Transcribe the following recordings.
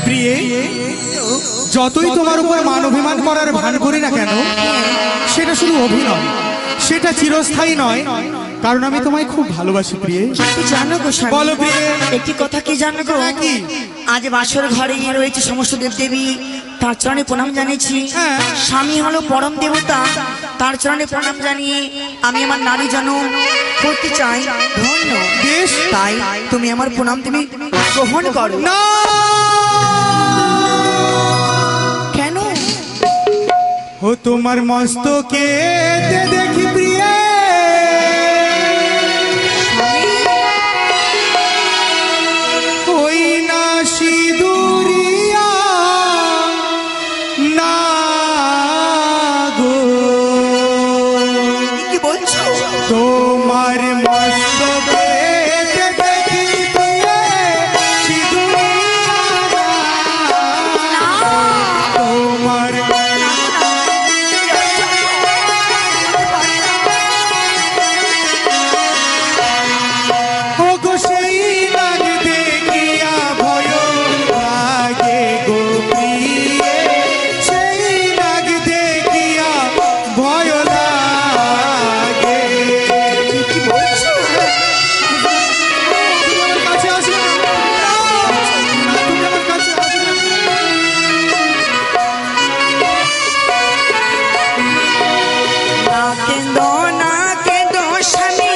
প্রিয়ে, যতই তোমার উপর মান অভিমান করার ভান করি না কেন, সেটা শুধু অভিনয়, সেটা চিরস্থায়ী নয়। কারণ আমি তোমায় খুব ভালোবাসি প্রিয়ে। জানো গো স্বামী, বলো প্রিয়ে। একটি কথা কি জানো গো? কি? আজ বাসর ঘরে রয়েছে সমস্ত দেবদেবী, তার চরণে প্রণাম জানিয়েছি। হ্যাঁ। স্বামী হলো পরম দেবতা, তার চরণে প্রণাম জানিয়ে আমি আমার নারী জনম করতে চাই ধন্য। বেশ, তাই তুমি আমার প্রণাম তুমি গ্রহণ করো। না, কেন? ও তোমার মস্তকে দেখি প্রিয়ে, ওই না সিঁদুরিয়া না গো। কি বলছো? তোমার মস্তকে দেখি প্রিয়ে, সিঁদুরিয়া না। তোমার ওগো সেই নাগ দেখিয়া ভয় লাগে গো প্রিয়ে, সেই নাগ দেখিয়া ভয় লাগে। কি বলছো? তুমি আমার কাছে আসো না। তুমি আমার কাছে আসো না। না কেঁদো, না কেঁদো স্বামী,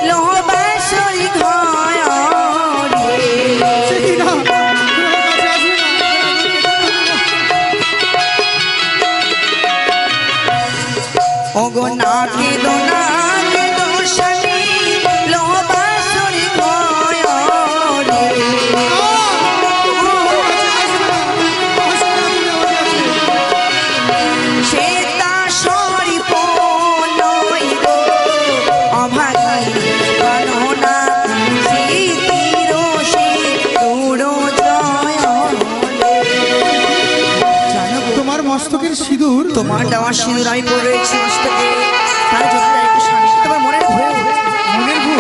লোহবাসই ঘরে। সেই না, তুমি আমার কাছে আসো না। ওগো না কেঁদো, না কেঁদো স্বামী, লোহবাসই ঘরে। সে তা সরিপ নয় গো, অভাগী গণনা, স্মৃতির সিঁদুর জয় হলে। জানো গো, তোমার মস্তকের সিঁদুর তোমার দেওয়া সিঁদুর আমি পরে রয়েছি মস্তকে, তার জন্য একটু স্বামী তোমার মনের ভুল। মনের ভুল।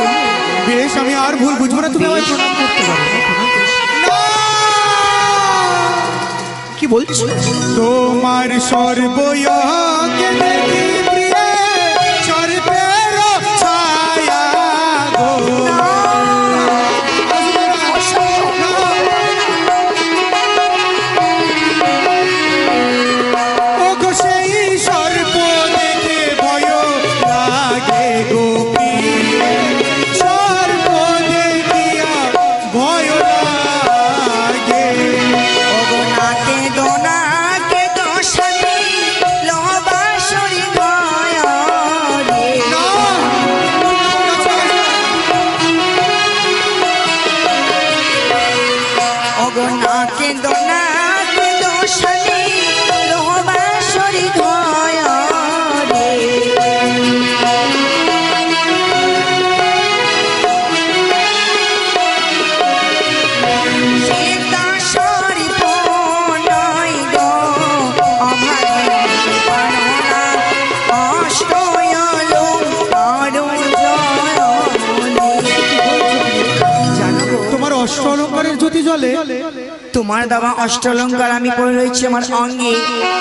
বেশ, আমি আর ভুল বুঝবো না, তুমি আমায় প্রণাম করতে পারো। কি বলছো? তোমার সর্বয়কে দেখি প্রিয়ে, সর্বের ছায়া গো। ওগো সেই সর্প দেখে ভয় লাগে গো প্রিয়ে, সর্প দেখিয়া ভয় লাগে। ওগো না কেঁদো, না কেঁদো স্বামী, লোহবাসরি ঘরে। ওগো না কেঁদো, না কেঁদো স্বামী, লোহবাসরি ঘরে। সীতা সরিপ নয় গো, অভাগী গণনা, অষ্টয়লঙ্কার জয় হলে। জানো গো, তোমার অষ্ট অলঙ্কারের জ্যোতি জ্বলে। তোমার দেওয়া অষ্টলঙ্কার আমি পরে রয়েছি আমার অঙ্গে,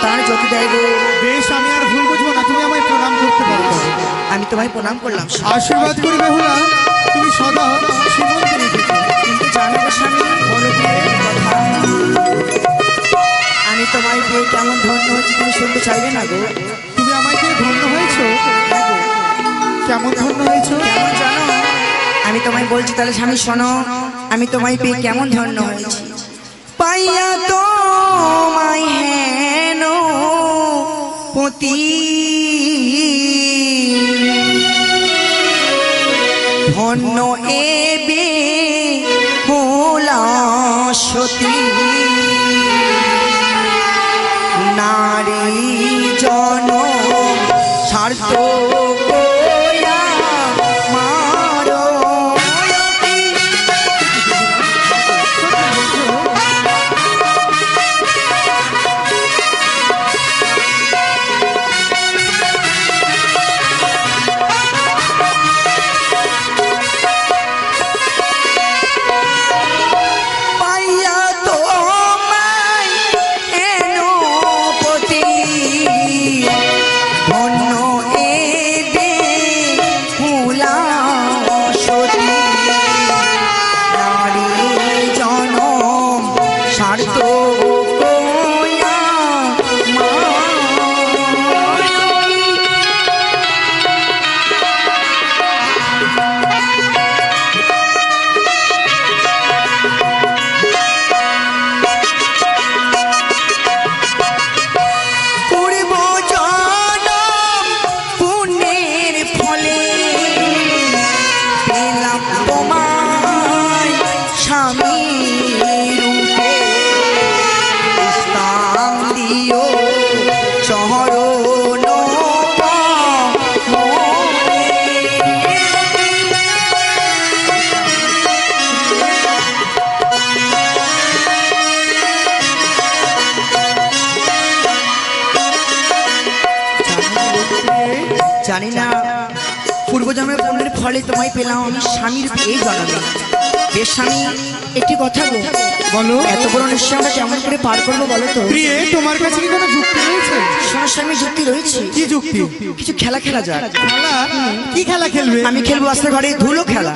তার জ্যোতি দেয় গো। বেশ, আমি আর ভুল বুঝবো না, তুমি আমায় প্রণাম করতে পারো। আমি তোমায় প্রণাম করলাম। আশীর্বাদ করি বেহুলা, তুমি সদা সীমন্তে রেখেছো। কিন্তু জানো গো স্বামী, বলো প্রিয়ে। কথা, আমি তোমায় পেয়ে কেমন ধন্য হচ্ছে তুমি শুনতে চাইবে না গো? তুমি আমায় পেয়ে ধন্য হয়েছো? হ্যাঁ গো। কেমন ধন্য হয়েছো? কেমন জানো? আমি তোমায় বলছি, তাহলে স্বামী শোনো, আমি তোমায় পেয়ে কেমন ধন্য হয়েছি। পাইয়া তোমায় হেন পতি, ধন্য এবে হোলা সতী, নারী জন স্বার্থ কইরা মারতি। পাইয়া তোমায় গোয়া পূর্ব জনম পুণ্যের ফলে পেলাম তোমায় স্বামী রূপে স্থান দিও চরণ জানি না পূর্বজন্মের পুণ্যের ফলে তোমায় পেলাম আমি স্বামীর এই জন্মে বেশ স্বামী একটি কথা গো বলো এত বড় নিশ্চয় আমরা কেমন করে পার করবো বলো তো প্রিয়ে তোমার কাছে কি কোনো যুক্তি রয়েছে? শোনার স্বামী যুক্তি রয়েছে কি যুক্তি? কিছু খেলা খেলা যাক খেলা? কি খেলা খেলবে? আমি খেলবো আস্তে ঘরে ধুলো খেলা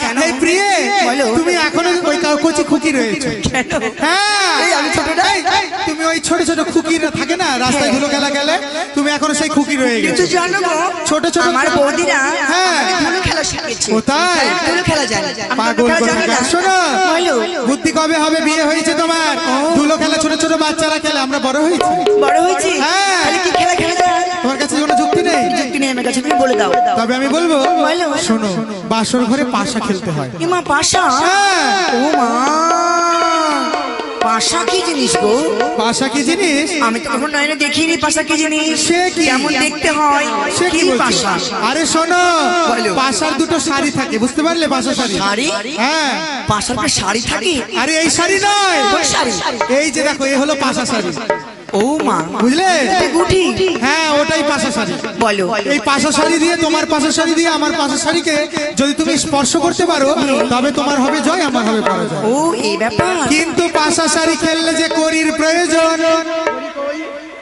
কেন? এই প্রিয়ে বলো। তুমি এখনো ওই কচি খুকি রয়েছে। কেন? হ্যাঁ এই আমি ছোটটা? এই, তুমি ওই ছোট ছোট খুকিরা থাকে না রাস্তায় ধুলো খেলা খেলে, তুমি এখনো সেই খুকি রয়ে কিন্তু গেছো। জানো গো, ছোট ছোট আমার বৌদিরা হ্যাঁ। আমাকে ধুলো খেলা শিখিয়েছে কোথায়? ধুলো খেলা জানি আমি পাগল ধুলো খেলা জানি না। কোথাকার। শোনো বলো। বুদ্ধি কবে হবে? বিয়ে হয়েছে তোমার, ধুলো খেলা ছোট ছোট বাচ্চারা খেলে, আমরা বড় হয়েছি। বড় হয়েছি হ্যাঁ। তাহলে কি খেলা খেলা যায়? তোমার কাছে কোনো যুক্তি নেই? যুক্তি নেই আমার কাছে, তুমি বলে দাও। তবে আমি বলবো, বলো। শোনো, বাসর ঘরে পাশা খেলতে হয়। এ মা পাশা? হ্যাঁ। ও মা, পাশা কি জিনিস গো? পাশা কি জিনিস? আমি তো কখনো নয়নে দেখিনি পাশা কি জিনিস। সে কি? কেমন দেখতে হয়? সে কি কি বলছে? পাশা? আরে শোনো, বলো। পাশার দুটো শাড়ি থাকে, বুঝতে পারলে? পাশা শাড়ি। শাড়ি? হ্যাঁ। পাশার পরে শাড়ি থাকে? আরে এই শাড়ি নয়, কোন শাড়ি? এই যে দেখো, এই হলো পাশা শাড়ি, ও মা, বুঝলে? এতে গুটি? হ্যাঁ, ওটাই পাশা শাড়ি। বলো। এই পাশা শাড়ি দিয়ে, তোমার পাশা শাড়ি দিয়ে আমার পাশা শাড়িকে যদি তুমি স্পর্শ করতে পারো, তবে তোমার হবে জয়, আমার হবে পরাজয়। ও এই ব্যাপার। কিন্তু পাশা শাড়ি খেললে যে করির প্রয়োজন,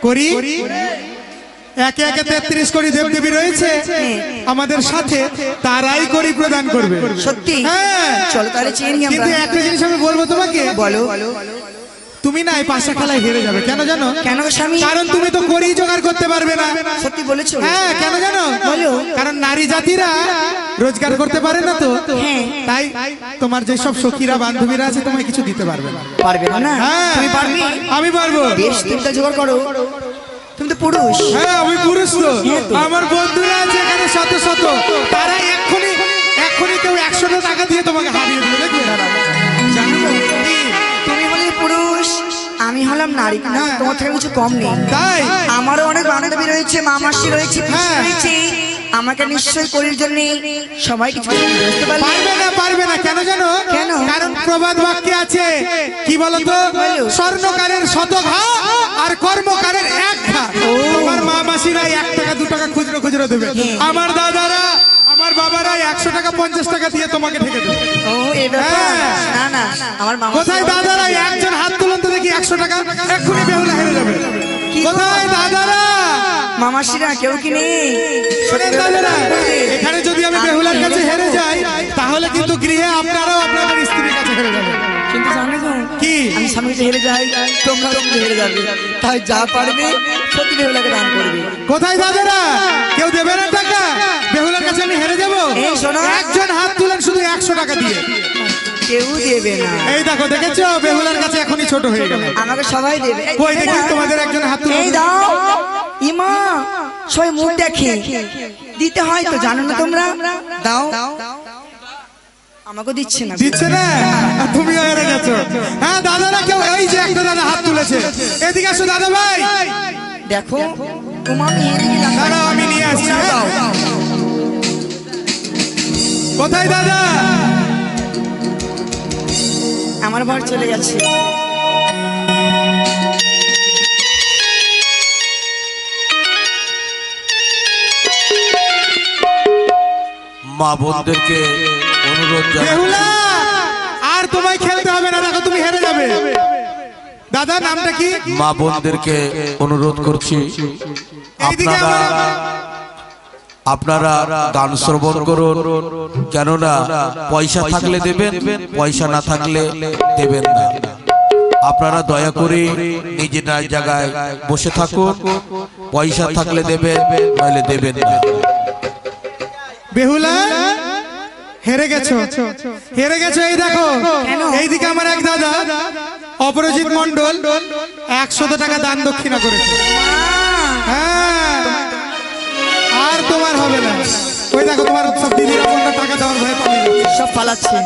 করি একে একে 33 কোটি দেবদেবী রয়েছে আমাদের সাথে, তারাই করি প্রদান করবে। সত্যি? হ্যাঁ। চলো তাহলে চেয়ে নিই কিন্তু আমরা। একটা জিনিস আমি বলবো তোমাকে, বলো। তুমি না এই পাশা খেলায় হেরে যাবে। কেন জানো? কেন গো স্বামী? কারণ তুমি তো করি জোগাড় করতে পারবে না। সত্যি বলেছো? হ্যাঁ, কেন জানো? বলো। কারণ নারী জাতিরা রোজগার করতে পারে না তো, হ্যাঁ। তাই তোমার যে সব সখীরা বান্ধবীরা আছে তোমায় কিছু দিতে পারবে না। পারবে না? হ্যাঁ, তুমি পারবে? আমি পারবো। বেশ, তুমি তো জোগাড় করো, তুমি তো পুরুষ। হ্যাঁ, আমি পুরুষ তো। হ্যাঁ তো। আমার বন্ধুরা আছে এখানে শত শত, তারা এক্ষুনি কেউ 100 টাকা দিয়ে তোমাকে হারিয়ে দেবে, দেখবে? জানো তো, কি? তুমি হলে পুরুষ, আমি হলাম নারী, না হ্যাঁ। তোমার থেকে কিছু কম নেই। তাই আমারও অনেক বান্ধবী রয়েছে, মামাসি রয়েছে, পিসি হ্যাঁ। রয়েছে, আমাকে নিশ্চয় করির জন্য সবাই কিছু বুঝতে পারলে। পারবে না। কেন জানো? কেন? কারণ প্রবাদ বাক্যে আছে, কি বলতো? বলো। স্বর্ণকারের শতঘা আর কর্মকারের এক ঘা। তোমার মা মাসিরা 1 টাকা 2 টাকা খুচরো খুচরো দেবে, আমার দাদারা আমার বাবারা 100 টাকা 50 টাকা দিয়ে তোমাকে ঢেকে দেবে। ও এই ব্যাপার। হ্যাঁ। না আমার মামা কোথায় দাদারা? একজন হাত তুলুন তো দেখি, 100 টাকা এক্ষুনি বেহুলা হেরে যাবে। কোথায় দাদারা? মামাসিরা কেউ কি নেই? শোনেন দাদারা, এখানে যদি আমি বেহুলার কাছে হেরে যাই, তাহলে কিন্তু গৃহে আপনারাও আপনাদের স্ত্রীর কাছে হেরে যাবেন। কিন্তু জানো তো, কি? আমি স্বামী হেরে যাই, তোমরা হেরে যাবে, তাই যা পারবে সত্যি বেহুলাকে দান করবে। কোথায় দাদারা? কেউ দেবে না টাকা? বেহুলার কাছে আমি হেরে যাবো? এই শোনো। একজন হাত তুলেন শুধু 100 টাকা দিয়ে। কেউ দেবে না। এই দেখো, দেখেছো? বেহুলার কাছে এখনই ছোট হয়ে গেল। আমাকে সবাই দেবে। এই কই দেবে দেখি না? তোমাদের একজন হাত তুলে। এই দাও ইমা, সবাই মুখ দেখে দিতে হয় তো, জানো না তোমরা? দাও। আমাকে দিচ্ছে না। দিচ্ছে না? তুমিও হেরে গেছো। হ্যাঁ দাদারা, কেউ এই যে একটা দাদা হাত তুলেছে, এদিকে আসো দাদা ভাই। দেখো তোমার আমি হেরে গেলাম। দাঁড়াও, আমি নিয়ে আসছি। দাও। কোথায় দাদা? আমার ঘর চলে গেছে। মা বোনদেরকে অনুরোধ জানাই, বেহুলা, আর তোমায় খেলতে হবে না, দেখো তুমি হেরে যাবে। দাদা নামটা কি? মা বোনদেরকে অনুরোধ করছি, এইদিকে আপনারা গান শ্রবণ করুন, কেননা পয়সা থাকলে দেবেন, পয়সা না থাকলে দেবেন না। আপনারা দয়া করে নিজের জায়গায় বসে থাকুন। পয়সা থাকলে দেবেন, নইলে দেবেন না। বেহুলা হেরে গেছো, হেরে গেছো। এই দেখো, এইদিকে আমার এক দাদা অপরাজিৎ মন্ডল 100 টাকা দান দক্ষিণা করেছে। হ্যাঁ, আর তোমার হবে না। ওই দেখো তোমার সব দিদিরা বোনরা টাকা দেওয়ার ভয়ে পালিয়ে যাচ্ছে। সব পালাচ্ছে।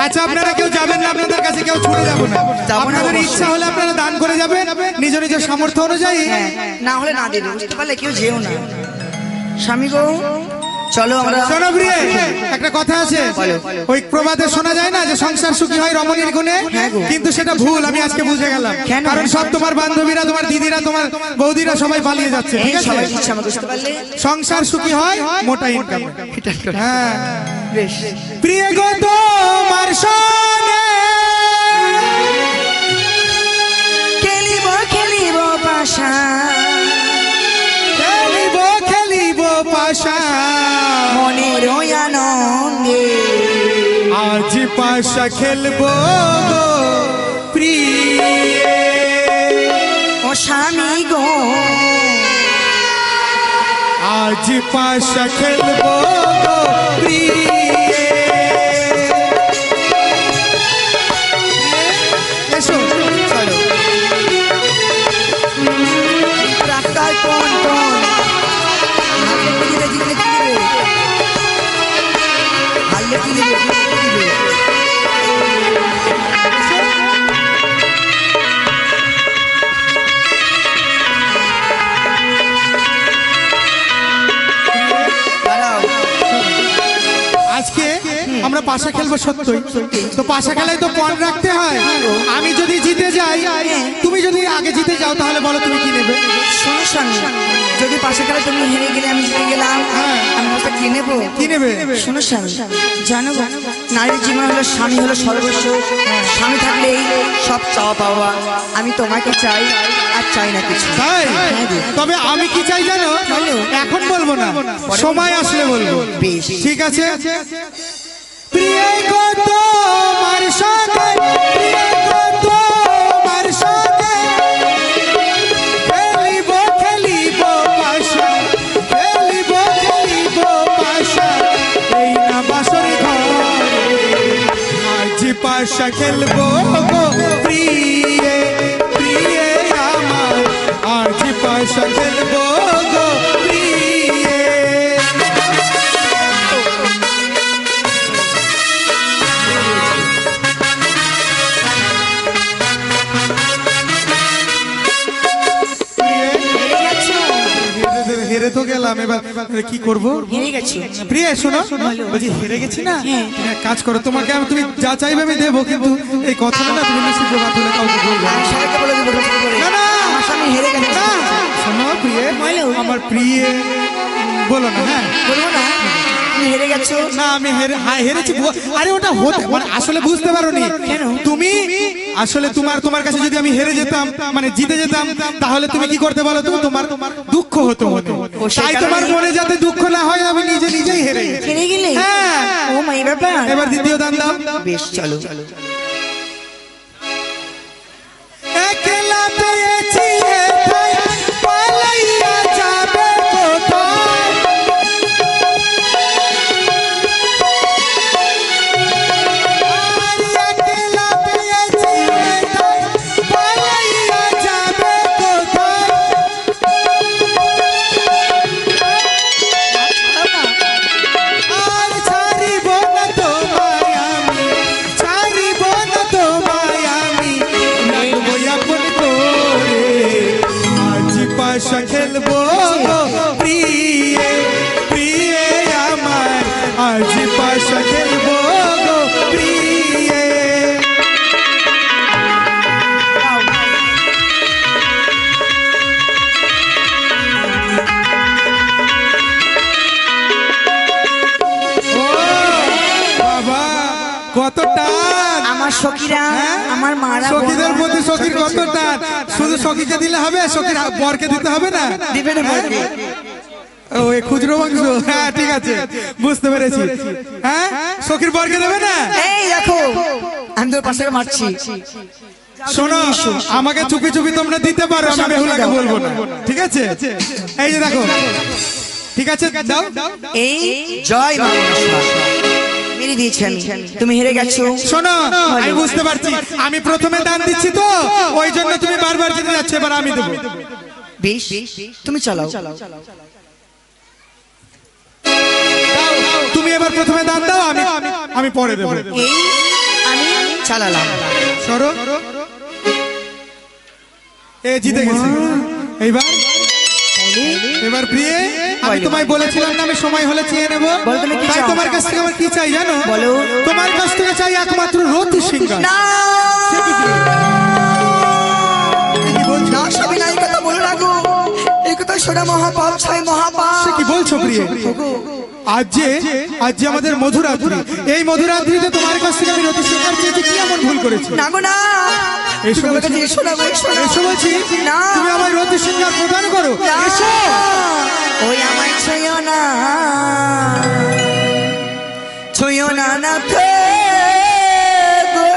আচ্ছা, আপনারা কেউ যাবেন না, আপনাদের কাছে কেউ ছুটে যাবো না। আপনাদের ইচ্ছা হলে আপনারা দান করে যাবেন নিজ নিজ সামর্থ্য অনুযায়ী। না হলে না দেবে, বুঝতে পারলে কেউ যেও না। স্বামী গো, চলো আমরা। শোনো প্রিয়ে, একটা কথা আছে, ওই প্রবাদে শোনা যায় না যে সংসার সুখী হয় রমণীর গুণে, কিন্তু সেটা ভুল। আমি আজকে বুঝে গেলাম, কারণ সব তোমার বান্ধবীরা, তোমার দিদিরা, তোমার বৌদিরা সবাই পালিয়ে যাচ্ছে। ঠিক আছে, সবাই ইচ্ছা মতো, বুঝতে পারলে? সংসার সুখী হয় মোটা ইনকাম। হ্যাঁ, বেশ। প্রিয় গো তোমার সঙ্গে খেলিব খেলিব পাশা, খেলিব খেলিব পাশা, মনের আনন্দে আজ পাশা খেলবো গো প্রিয়ে। ও স্বামী গো, আজ পাশা খেলবো গো প্রিয়ে। এসো, চলো। রাস্তায় কোন কোন হাল্লে কি দিবে? আজকে আমরা পাশা খেলবো সত্যই, তো পাশা খেলায় তো পণ রাখতে হয়। আমি যদি জিতে যাই, তুমি যদি আগে জিতে যাও, তাহলে বলো তুমি কি নেবে? শোনো স্বামী, যদি পাশে খেলা তুমি হেরে গেলে, আমি জিতে গেলাম, আমি ওটা কি নেবো? কি নেবে? শোনো স্বামী, জানো গো, নারীর জীবন হলো স্বামী হলো সর্বস্ব। স্বামী থাকলেই সব চাওয়া পাওয়া। আমি তোমাকে চাই, আর চাই না কিছু। তাই? তবে আমি কি চাই জানো? এখন বলবো না, সময় আসলে বলবো। বেশ, ঠিক আছে। প্রিয় গো তোমার সঙ্গে, প্রিয় গো তোমার সঙ্গে খেলিব খেলিব পাশা, খেলিব খেলিব পাশা, এই না বাসর ঘরে আজ পাশা খেলবো গো প্রিয়ে, প্রিয়ে আমার আজ পাশা খেলবো গো প্রিয়ে। হেরে তো গেলাম, এবার কি করব? হেরে গেছি। প্রিয়া শোনো, বলছি হেরে গেছি না, তুমি এক কাজ করো, তোমাকে আমি, তুমি যা চাইবে আমি দেবো, কিন্তু এই কথাটা না তুমি নিশ্চিত প্রভাব হলে কাউকে বলবে না। আমি সবাইকে বলে দেবো, না, না, আমার স্বামী হেরে গেছে। না, শোনো প্রিয়ে, আমার প্রিয়ে বলো না। হ্যাঁ, বলবো না তুমি হেরে গেছো? না, আমি হেরেছি। আরে ওটা হতে মানে আসলে বুঝতে পারোনি তুমি। আসলে তোমার কাছে যদি আমি হেরে যেতাম, মানে জিতে যেতাম, তাহলে তুমি কি করতে বলো তো? তোমার দুঃখ হতো মনে। তাই তোমার মনে যাতে দুঃখ না হয়, আমি নিজেই হেরে গেলে। হ্যাঁ, ও মাই ব্যাপার। এবার দ্বিতীয় দান দাও। বেশ, চলো। একলা পেয়েছি এটাই, পালাইয়া যাবে কোথায়? একলা পেয়েছি এটাই, পালাইয়া যাবে কোথায়? আর ছাড়িব না তোমায় আমি, ছাড়িব না তোমায় আমি, রাখবো আপন করে, আজ পাশা খেলবো গো প্রিয়ে, প্রিয়ে আমার আজ পাশা খেলবো গো প্রিয়ে। ও বাবা, কত টান আমার সখীরা, আমার মারা সখীদের প্রতি, সখীর কত টান। শুধু সখীকে দিলে হবে, সখীর বরকে দিতে হবে না? দিবে না বলবে। ও এই খুচরো মাংস, হ্যাঁ ঠিক আছে, বুঝতে পেরেছি। হ্যাঁ, সখীর বরকে দেবে না? এই দেখো, আমি তোর পাশে মারছি। শোনো, আমাকে চুপি চুপি তোমরা দিতে পারো, আমি বেহুলাকে বলবো না, ঠিক আছে? এই যে দেখো, ঠিক আছে দাও। এই জয় মা মনসা মেরে দিয়েছি আমি, তুমি হেরে গেছো। শোনো, আমি বুঝতে পারছি, আমি প্রথমে দান দিচ্ছি তো ওই জন্য তুমি বারবার জিতে যাচ্ছে, এবার আমি দেবো। বেশ, তুমি চালাও। তুমি এবার প্রথমে দান দাও, আমি পরে দেবো। এই আমি চালালাম। সরো, এ জিতে গেছে। এবার প্রিয়ে, আমি তোমায় বলেছিলাম না আমি সময় হলে চেয়ে নেবো, বলো তুমি কি তাই চাও? তোমার কাছ থেকে আমার কি চাই জানো? বলো। তোমার কাছ থেকে চাই একমাত্র রতি সিংহার। না সে কি প্রিয়ে? এ কি বলছো? না স্বামী, না এই কথা বলো না গো, এই কথা শোনা মহাপাপ, ছয় মহাপাপ। সে কি বলছো প্রিয়ে? আজ যে আমাদের মধুরাত্রি, এই মধুরাত্রিতে তোমার কাছ থেকে আমি রতি সিংহার চেয়েছি, কি এমন ভুল করেছি? না গো না, এসো তুমি বলছি। আমাকে এসো না গো, এসো না। এসো বলছি, না। তুমি আমার রতি সিংহার প্রদান করো। না। এসো। ওই আমায় ছুঁয়ো না, ছুঁয়ো না না ফে গো,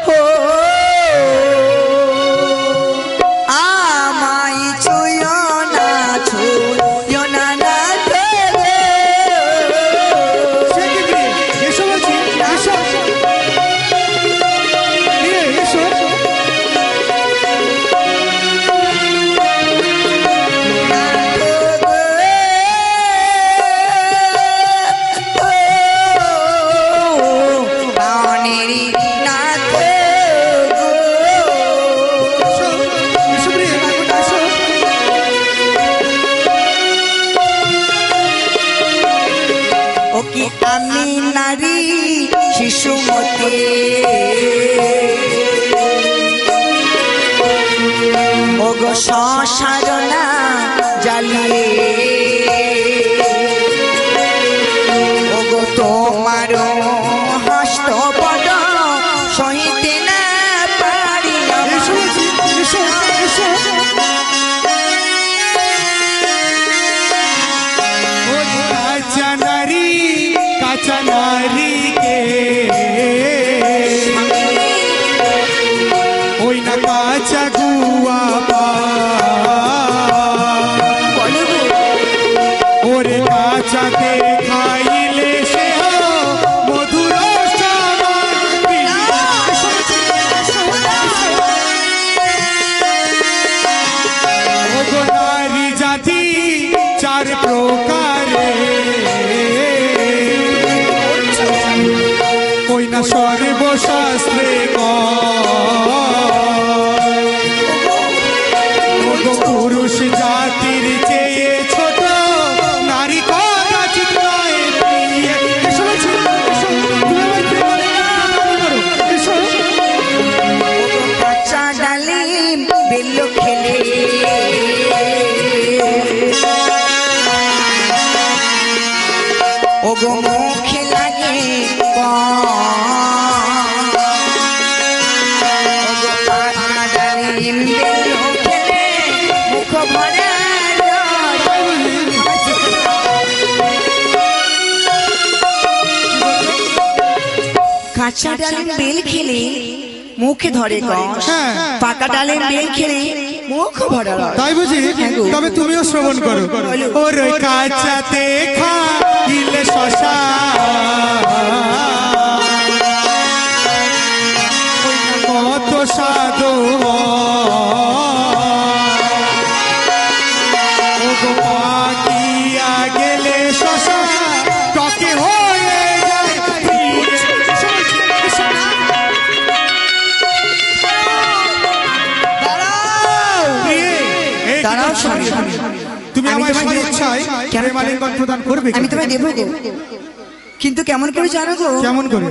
হো। আমায় ছুঁয়ো না, ছুঁয়ো না না ফে গো। সে কি প্রিয়ে? এসো বলছি, এসো। প্রিয়ে, এসো। এসো, এসো প্রিয়ে, এসো। ও কি আমি নারী শিশুমতে, ও গো সংসারনা জ্বালিয়ে, ও গো তোমার হস্ত পদ সহিতে না পারি এসো বলছি, এসো, এসো। ওই কাঁচা নারীকে, ওই না কাঁচা গুয়া পা, ওরে কাঁচাতে খাইলে সে মধুর সমাধি। এসো বলছি, এসো, এসো। ও গো নারী জাতি চার প্রকারে, ওই না সর্বশাস্ত্রে পুরুষ জাতির চেয়ে ছোট নারী কদাচিৎ নয় প্রিয়ে। এসো বলছি, এসো। তুমি আমার প্রেমে করো। এসো। কাঁচা ডালিম বেল্ল খেলে, ও গো মুখে লাগে পান, ও গো কাঁচা ডালিম বেল্ল খেলে মুখ ভরে কাঁচা ডালিম বেল খেলে মুখে ধরে কষ, হ্যাঁ। পাকা ডালিম বেল খেলে মুখ ভরা রস। তাই বুঝি? হ্যাঁ গো। তবে তুমিও শ্রবণ করো। ওর ওই কাঁচাতে খাইলে শশা, কত সাধু ও গো পাকিয়া গেলে শশা টকে হয়ে যায় প্রিয়ে। এসো বলছি, এসো। প্রিয়ে, এই কি দাঁড়াও করছো? স্বামী। তুমি আমি আমায় তোমায় দেব। স্বেচ্ছায় কেন? প্রেমালিঙ্গন প্রদান করবে কি? আমি তোমায় দেবো গো, কিন্তু কেমন করে জানো গো? কেমন করে?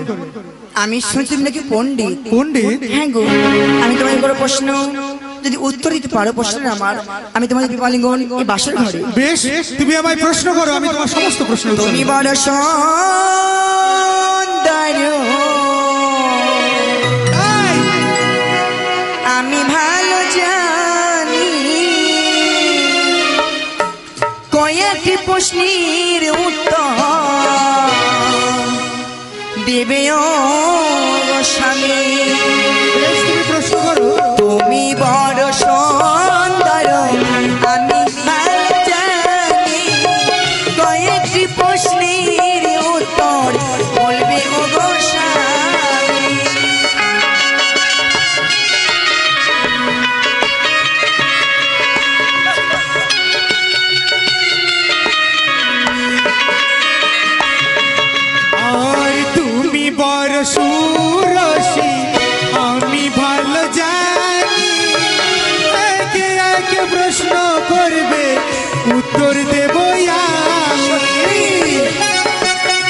আমি শুনছি তুমি নাকি পণ্ডিত। পণ্ডিত? হ্যাঁ গো, আমি তোমায় কোনো প্রশ্ন যদি উত্তর দিতে পারো, প্রশ্ন আমার, আমি তোমাদের বিপালিঙ্গন এই বাসর ঘরে। বেশ, তুমি আমায় প্রশ্ন করো, আমি তোমার সমস্ত প্রশ্ন উত্তর তুমি দেব। বড় সুন্দর, এই, আমি ভালো জানি, কয়েকটি প্রশ্নের উত্তর দেবে ও স্বামী। বেশ, তুমি প্রশ্ন বড় সুন্দর আমি ভালো জানি কয়েকটি প্রশ্নের উত্তর বলবে ও গো স্বামী। আর তুমি বড় সুরসী আমি ভালো জানি একে একে প্রশ্ন করবে উত্তর দেব